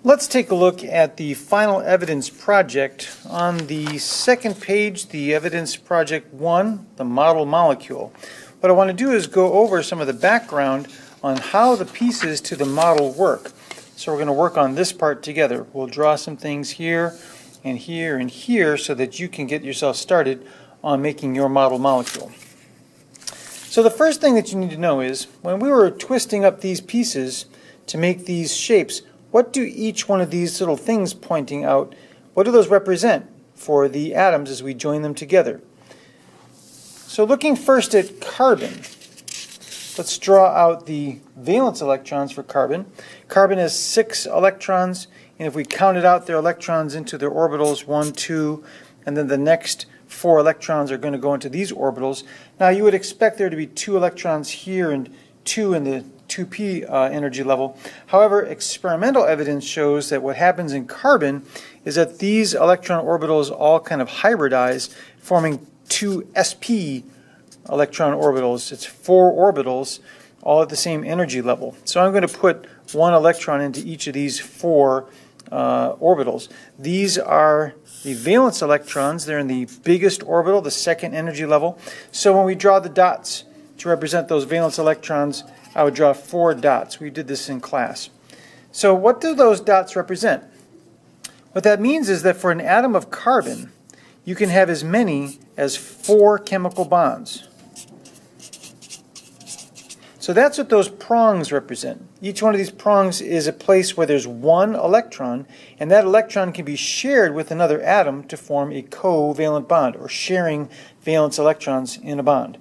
Let's take a look at the final evidence project. On the second page, the evidence project 1, the model molecule. What I want to do is go over some of the background on how the pieces to the model work. So we're going to work on this part together. We'll draw some things here and here and here so that you can get yourself started on making your model molecule. So the first thing that you need to know is when we were twisting up these pieces to make these shapes, what do each one of these little things pointing out, what do those represent for the atoms as we join them together? So looking first at carbon, let's draw out the valence electrons for carbon. Carbon has 6 electrons, and if we counted out their electrons into their orbitals, 1, 2, and then the next 4 electrons are going to go into these orbitals. Now you would expect there to be 2 electrons here and 2 in the 2p energy level. However, experimental evidence shows that what happens in carbon is that these electron orbitals all kind of hybridize, forming 2 sp electron orbitals. It's 4 orbitals, all at the same energy level. So I'm going to put 1 electron into each of these 4 orbitals. These are the valence electrons. They're in the biggest orbital, the 2nd energy level. So when we draw the dots to represent those valence electrons, I would draw 4 dots. We did this in class. So what do those dots represent? What that means is that for an atom of carbon, you can have as many as 4 chemical bonds. So that's what those prongs represent. Each one of these prongs is a place where there's 1 electron, and that electron can be shared with another atom to form a covalent bond, or sharing valence electrons in a bond.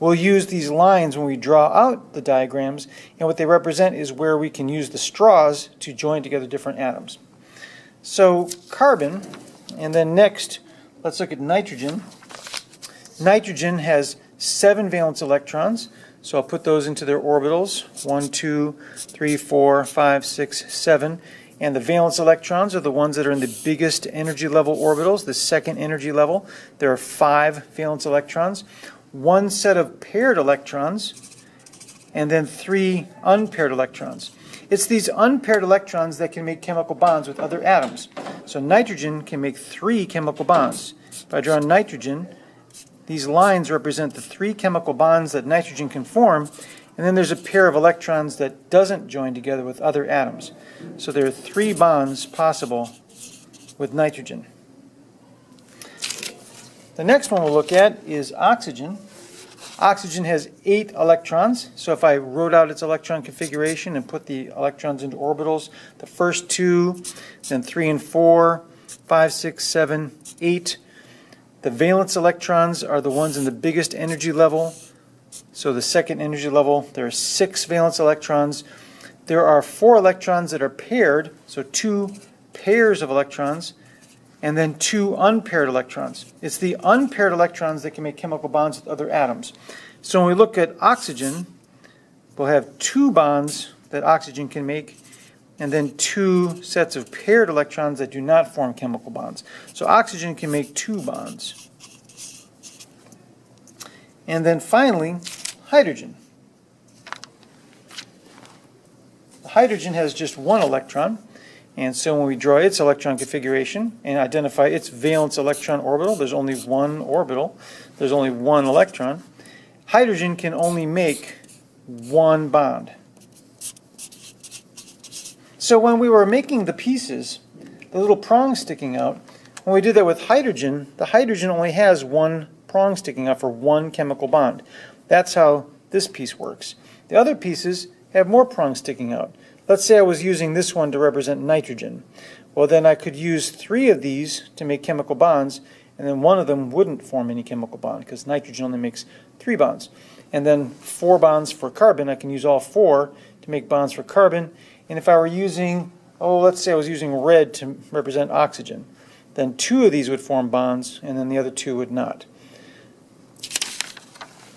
We'll use these lines when we draw out the diagrams, and what they represent is where we can use the straws to join together different atoms. So carbon, and then next let's look at nitrogen. Nitrogen has 7 valence electrons, so I'll put those into their orbitals, 1, 2, 3, 4, 5, 6, 7. And the valence electrons are the ones that are in the biggest energy level orbitals, the 2nd energy level. There are 5 valence electrons. 1 set of paired electrons, and then 3 unpaired electrons. It's these unpaired electrons that can make chemical bonds with other atoms. So nitrogen can make 3 chemical bonds. If I draw nitrogen, these lines represent the 3 chemical bonds that nitrogen can form, and then there's a pair of electrons that doesn't join together with other atoms. So there are 3 bonds possible with nitrogen. The next one we'll look at is oxygen. Oxygen has 8 electrons, so if I wrote out its electron configuration and put the electrons into orbitals, the first 2, then 3 and 4, 5, 6, 7, 8. The valence electrons are the ones in the biggest energy level, so the 2nd energy level, there are 6 valence electrons. There are 4 electrons that are paired, so 2 pairs of electrons, and then 2 unpaired electrons. It's the unpaired electrons that can make chemical bonds with other atoms. So when we look at oxygen, we'll have 2 bonds that oxygen can make, and then 2 sets of paired electrons that do not form chemical bonds. So oxygen can make 2 bonds. And then finally, hydrogen. Hydrogen has just 1 electron. And so when we draw its electron configuration and identify its valence electron orbital, there's only 1 orbital, there's only 1 electron. Hydrogen can only make 1 bond. So when we were making the pieces, the little prongs sticking out, when we did that with hydrogen, the hydrogen only has 1 prong sticking out for 1 chemical bond. That's how this piece works. The other pieces have more prongs sticking out. Let's say I was using this one to represent nitrogen. Well, then I could use 3 of these to make chemical bonds, and then 1 of them wouldn't form any chemical bond because nitrogen only makes 3 bonds. And then 4 bonds for carbon, I can use all 4 to make bonds for carbon. And if I were using, let's say I was using red to represent oxygen, then 2 of these would form bonds, and then the other 2 would not.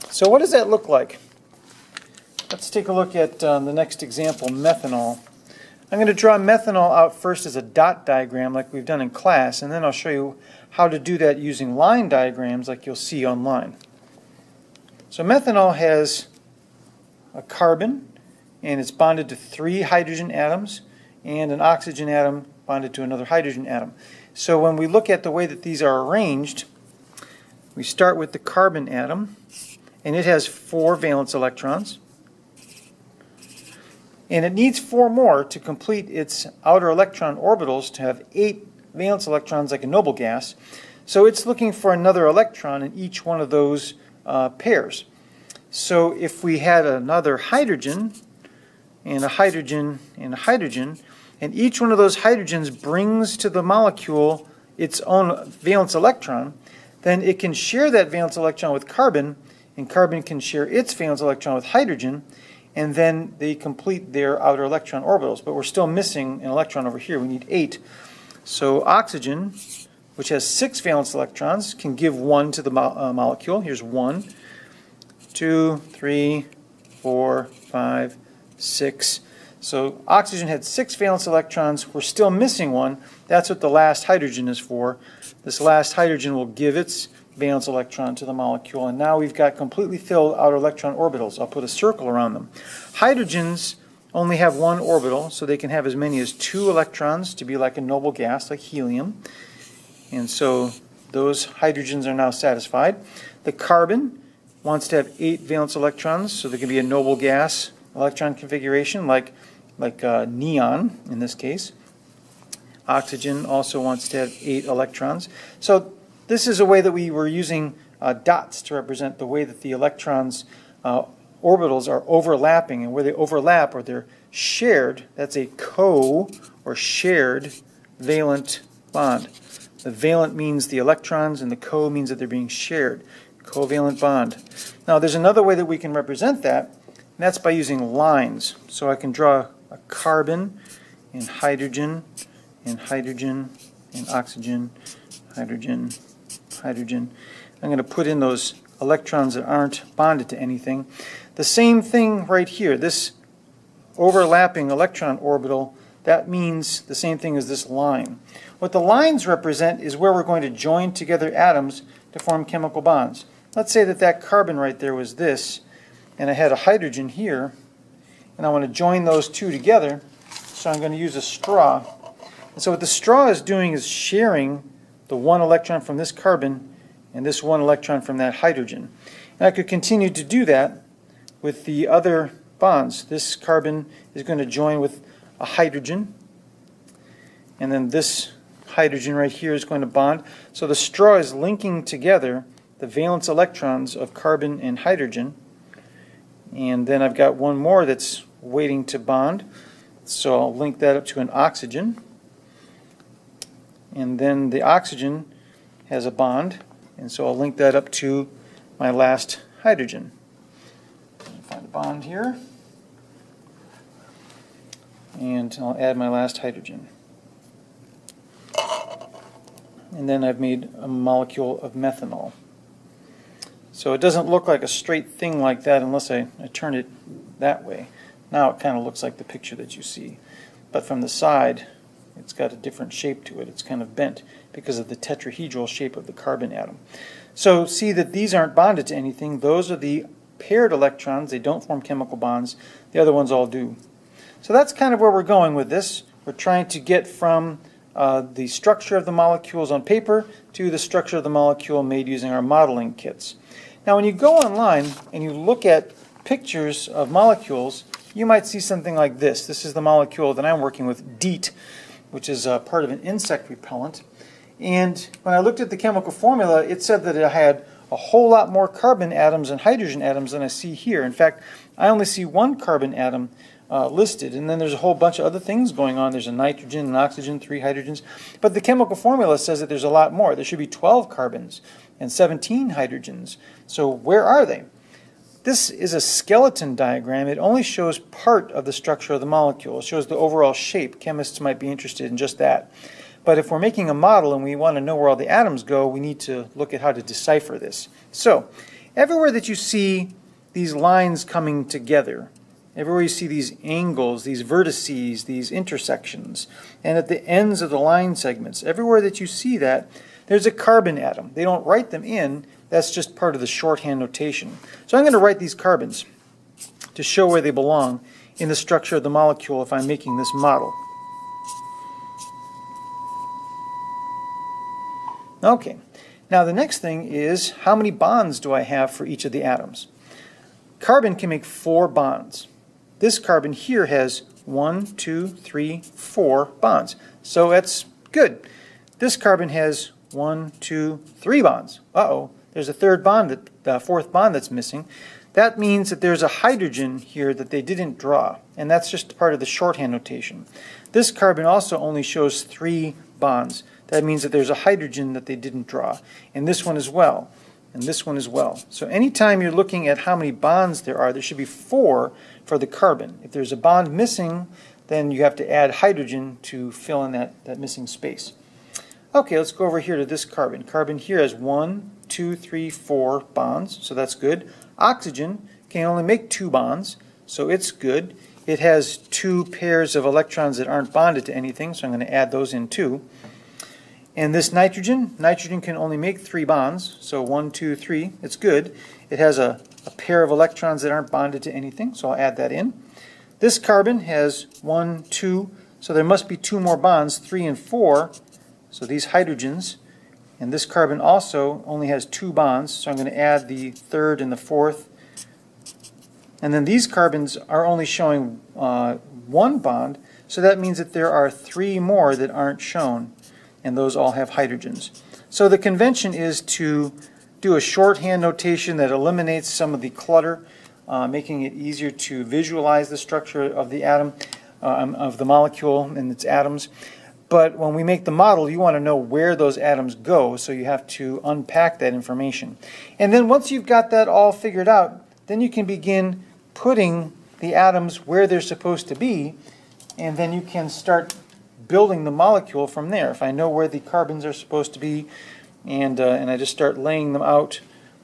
So what does that look like? Let's take a look at the next example, methanol. I'm going to draw methanol out first as a dot diagram like we've done in class, and then I'll show you how to do that using line diagrams like you'll see online. So methanol has a carbon, and it's bonded to 3 hydrogen atoms, and an oxygen atom bonded to another hydrogen atom. So when we look at the way that these are arranged, we start with the carbon atom, and it has 4 valence electrons. And it needs 4 more to complete its outer electron orbitals to have 8 valence electrons like a noble gas. So it's looking for another electron in each one of those pairs. So if we had another hydrogen, and a hydrogen, and a hydrogen, and each one of those hydrogens brings to the molecule its own valence electron, then it can share that valence electron with carbon, and carbon can share its valence electron with hydrogen, and then they complete their outer electron orbitals. But we're still missing an electron over here. We need 8. So oxygen, which has 6 valence electrons, can give 1 to the molecule. Here's 1, 2, 3, 4, 5, 6. So oxygen had 6 valence electrons. We're still missing 1. That's what the last hydrogen is for. This last hydrogen will give its valence electron to the molecule, and now we've got completely filled outer electron orbitals. I'll put a circle around them. Hydrogens only have 1 orbital, so they can have as many as 2 electrons to be like a noble gas, like helium. And so those hydrogens are now satisfied. The carbon wants to have 8 valence electrons, so there can be a noble gas electron configuration like neon in this case. Oxygen also wants to have 8 electrons. So this is a way that we were using dots to represent the way that the electrons orbitals are overlapping, and where they overlap or they're shared, that's a or shared valent bond. The valent means the electrons, and the means that they're being shared. Covalent bond. Now there's another way that we can represent that, and that's by using lines. So I can draw a carbon and hydrogen and hydrogen and oxygen, hydrogen, hydrogen. I'm going to put in those electrons that aren't bonded to anything. The same thing right here, this overlapping electron orbital, that means the same thing as this line. What the lines represent is where we're going to join together atoms to form chemical bonds. Let's say that that carbon right there was this, and I had a hydrogen here, and I want to join those two together, so I'm going to use a straw. And so what the straw is doing is sharing the 1 electron from this carbon and this 1 electron from that hydrogen. And I could continue to do that with the other bonds. This carbon is going to join with a hydrogen, and then this hydrogen right here is going to bond. So the straw is linking together the valence electrons of carbon and hydrogen, and then I've got 1 more that's waiting to bond. So I'll link that up to an oxygen, and then the oxygen has a bond, and so I'll link that up to my last hydrogen. Find a bond here, and I'll add my last hydrogen. And then I've made a molecule of methanol. So it doesn't look like a straight thing like that unless I turn it that way. Now it kind of looks like the picture that you see. But from the side, it's got a different shape to it. It's kind of bent because of the tetrahedral shape of the carbon atom. So see that these aren't bonded to anything. Those are the paired electrons. They don't form chemical bonds. The other ones all do. So that's kind of where we're going with this. We're trying to get from the structure of the molecules on paper to the structure of the molecule made using our modeling kits. Now when you go online and you look at pictures of molecules, you might see something like this. This is the molecule that I'm working with, DEET, which is part of an insect repellent. And when I looked at the chemical formula, it said that it had a whole lot more carbon atoms and hydrogen atoms than I see here. In fact, I only see 1 carbon atom listed, and then there's a whole bunch of other things going on. There's a nitrogen, an oxygen, 3 hydrogens. But the chemical formula says that there's a lot more. There should be 12 carbons and 17 hydrogens. So where are they? This is a skeleton diagram. It only shows part of the structure of the molecule. It shows the overall shape. Chemists might be interested in just that. But if we're making a model and we want to know where all the atoms go, we need to look at how to decipher this. So everywhere that you see these lines coming together, everywhere you see these angles, these vertices, these intersections, and at the ends of the line segments, everywhere that you see that, there's a carbon atom. They don't write them in. That's just part of the shorthand notation. So I'm going to write these carbons to show where they belong in the structure of the molecule if I'm making this model. Okay, now the next thing is how many bonds do I have for each of the atoms? Carbon can make 4 bonds. This carbon here has 1, 2, 3, 4 bonds. So that's good. This carbon has 1, 2, 3 bonds. Uh-oh, there's a third bond, fourth bond that's missing. That means that there's a hydrogen here that they didn't draw, and that's just part of the shorthand notation. This carbon also only shows 3 bonds. That means that there's a hydrogen that they didn't draw, and this one as well, and this one as well. So anytime you're looking at how many bonds there should be 4 for the carbon. If there's a bond missing, then you have to add hydrogen to fill in that missing space. Okay, let's go over here to this carbon. Carbon here has 1, 2, 3, 4 bonds, so that's good. Oxygen can only make 2 bonds, so it's good. It has 2 pairs of electrons that aren't bonded to anything, so I'm going to add those in too. And this nitrogen can only make 3 bonds, so 1, 2, 3, it's good. It has a pair of electrons that aren't bonded to anything, so I'll add that in. This carbon has 1, 2, so there must be 2 more bonds, 3 and 4, so these hydrogens. And this carbon also only has 2 bonds, so I'm going to add the third and the fourth. And then these carbons are only showing 1 bond, so that means that there are 3 more that aren't shown, and those all have hydrogens. So the convention is to do a shorthand notation that eliminates some of the clutter, making it easier to visualize the structure of the atom, of the molecule and its atoms. But when we make the model, you want to know where those atoms go, so you have to unpack that information. And then once you've got that all figured out, then you can begin putting the atoms where they're supposed to be, and then you can start building the molecule from there. If I know where the carbons are supposed to be, and I just start laying them out,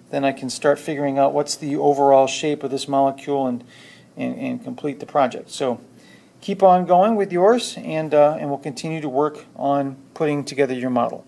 then I can start figuring out what's the overall shape of this molecule and complete the project. So keep on going with yours, and we'll continue to work on putting together your model.